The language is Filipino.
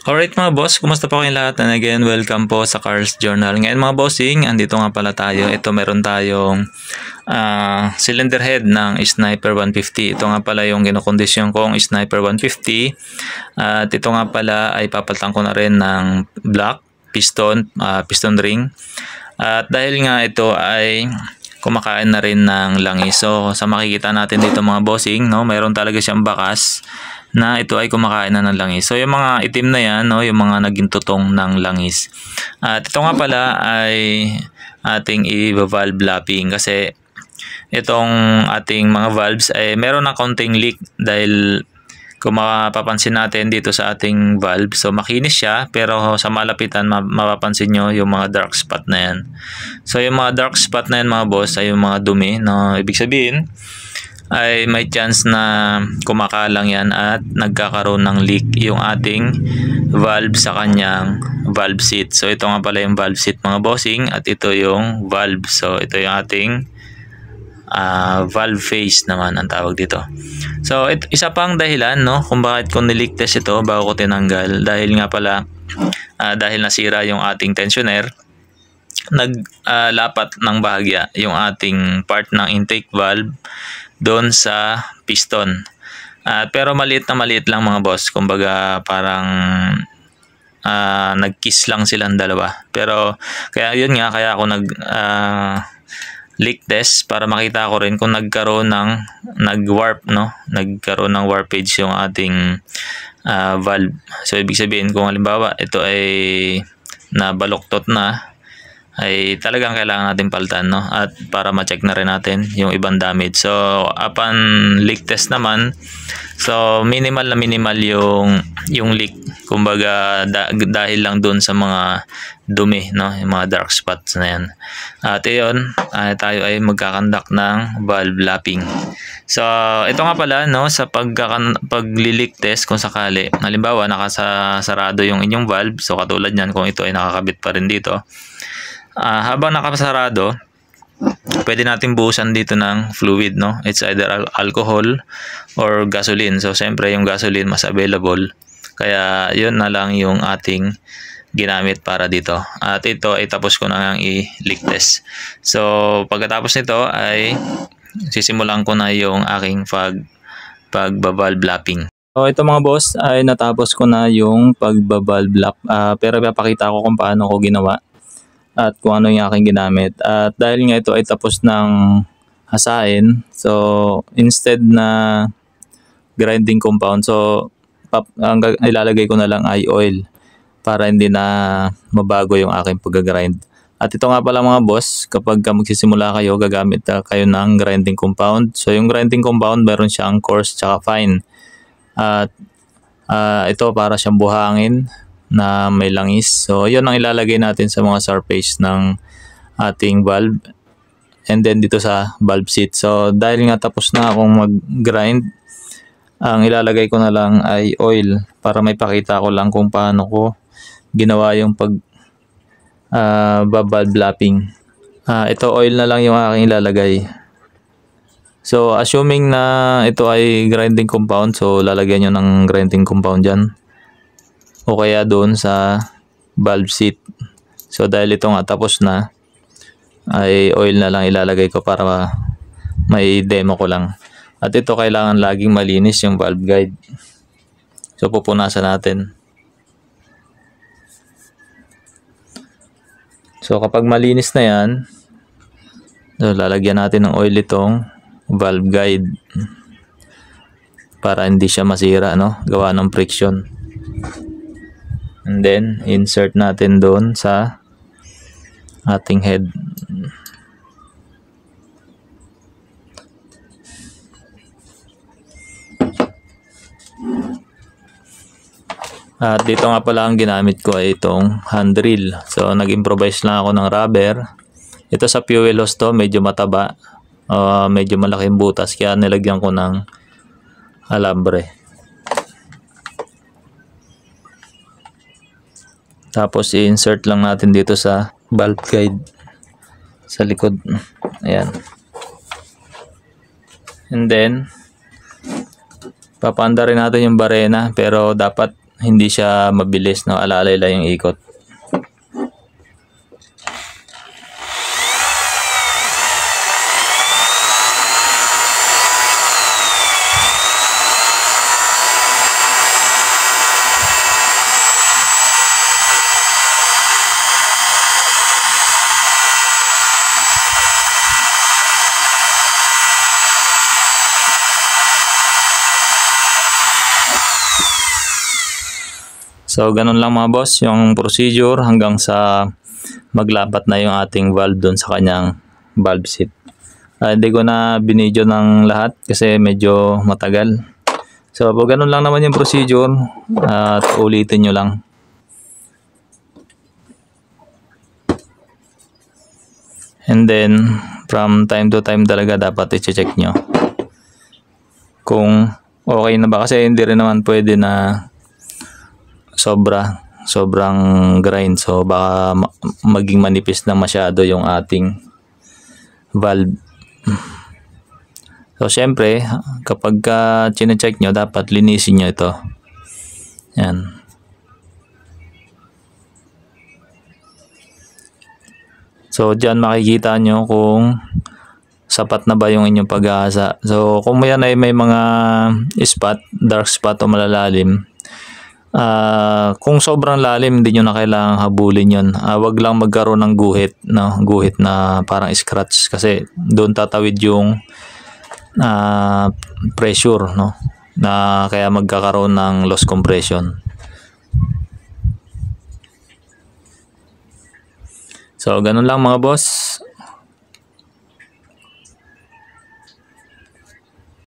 Alright mga boss, kumusta po kayong lahat? And again, welcome po sa Cars Journal. Ngayon mga bossing, andito nga pala tayo. Ito meron tayong cylinder head ng Sniper 150. Ito nga pala yung kinokondisyon kong Sniper 150. At ito nga pala ay papalitan ko na rin ng black piston, piston ring. At dahil nga ito ay kumakain na rin ng langis. So sa makikita natin dito mga bossing, no, mayroon talaga siyang bakas na ito ay kumakain na ng langis. So yung mga itim na yan, no, yung mga naging tutong ng langis. At ito nga pala ay ating i-valve lapping kasi itong ating mga valves ay meron na counting leak dahil kung mapapansin natin dito sa ating valve, so makinis siya pero sa malapitan mapapansin nyo yung mga dark spot na yan. So yung mga dark spot na yan mga boss ay yung mga dumi, no? Ibig sabihin ay may chance na kumakalang yan at nagkakaroon ng leak yung ating valve sa kanyang valve seat. So ito nga pala yung valve seat mga bossing at ito yung valve. So ito yung ating valve face naman ang tawag dito. So isa pang dahilan, no, kung bakit ko nileak test ito bago ko tinanggal, dahil nga pala dahil nasira yung ating tensioner, naglapat ng bahagya yung ating part ng intake valve doon sa piston. Pero maliit lang mga boss. Kumbaga parang nag-kiss lang silang dalawa. Pero kaya yun nga, kaya ako leak test para makita ko rin kung nagkaroon ng nag-warp, no? Nagkaroon ng warpage yung ating valve. So ibig sabihin kung halimbawa ito ay nabaluktot na, ay talagang kailangan natin palitan, no? At para ma-check na rin natin yung ibang damage. So upon leak test naman, so minimal yung leak. Kumbaga dahil lang dun sa mga dumi, no? Yung mga dark spots na yan. At iyon, tayo ay magkakandak ng valve lapping. So ito nga pala, no, sa pag-leak test kung sakali halimbawa nakasarado yung inyong valve, so katulad niyan kung ito ay nakakabit pa rin dito, habang nakasarado, pwede natin buhusan dito ng fluid, no? It's either alcohol or gasoline. So siyempre yung gasoline mas available, kaya yun na lang yung ating ginamit para dito. At ito ay tapos ko na ngang i-leak test. So pagkatapos nito ay sisimulan ko na yung aking pagbavalve lapping. So ito mga boss ay natapos ko na yung pagbavalve lap, pero papakita ko kung paano ko ginawa at kung ano yung aking ginamit. At dahil nga ito ay tapos ng hasain, so instead na grinding compound, so ang ilalagay ko na lang ay oil para hindi na mabago yung aking pag-grind. At ito nga pala mga boss, kapag magsisimula kayo, gagamit kayo ng grinding compound. So yung grinding compound meron siyang coarse tsaka fine. At ito para siyang buhangin na may langis. So yun ang ilalagay natin sa mga surface ng ating valve and then dito sa valve seat. So dahil nga tapos na akong mag-grind, ang ilalagay ko na lang ay oil para may pakita ko lang kung paano ko ginawa yung valve lapping. Ito oil na lang yung aking ilalagay. So assuming na ito ay grinding compound, so lalagyan nyo ng grinding compound dyan o kaya doon sa valve seat. So dahil ito nga tapos na, ay oil na lang ilalagay ko para may demo ko lang. At ito kailangan laging malinis yung valve guide. So pupunasan natin. So kapag malinis na yan, so lalagyan natin ng oil itong valve guide para hindi siya masira, no? Gawa ng friction. And then insert natin doon sa ating head. At dito nga pala ang ginamit ko ay itong hand drill. So nag-improvise lang ako ng rubber. Ito sa fuel hose to, medyo mataba, medyo malaking butas, kaya nilagyan ko ng alambre. Tapos i-insert lang natin dito sa valve guide sa likod. Ayan. And then papaanda rin natin yung barena, pero dapat hindi siya mabilis, no, alalay lang yung ikot. So, ganun lang mga boss, yung procedure hanggang sa maglapat na yung ating valve doon sa kanyang valve seat. Hindi ko na binidyo ng lahat kasi medyo matagal. So, ganun lang naman yung procedure at ulitin nyo lang. And then, from time to time talaga dapat i-check nyo kung okay na ba, kasi hindi rin naman pwede na sobrang grind, so baka maging manipis na masyado yung ating valve. So syempre kapag chine-check nyo, dapat linisin nyo ito. Yan. So dyan makikita nyo kung sapat na ba yung inyong pag-aasa. So kung may mga spot, dark spot o malalalim, kung sobrang lalim, hindi nyo na kailangang habulin yun. Wag lang magkaroon ng guhit, no? Guhit na parang scratch, kasi doon tatawid yung pressure, no? Na kaya magkakaroon ng loss compression. So ganun lang mga boss.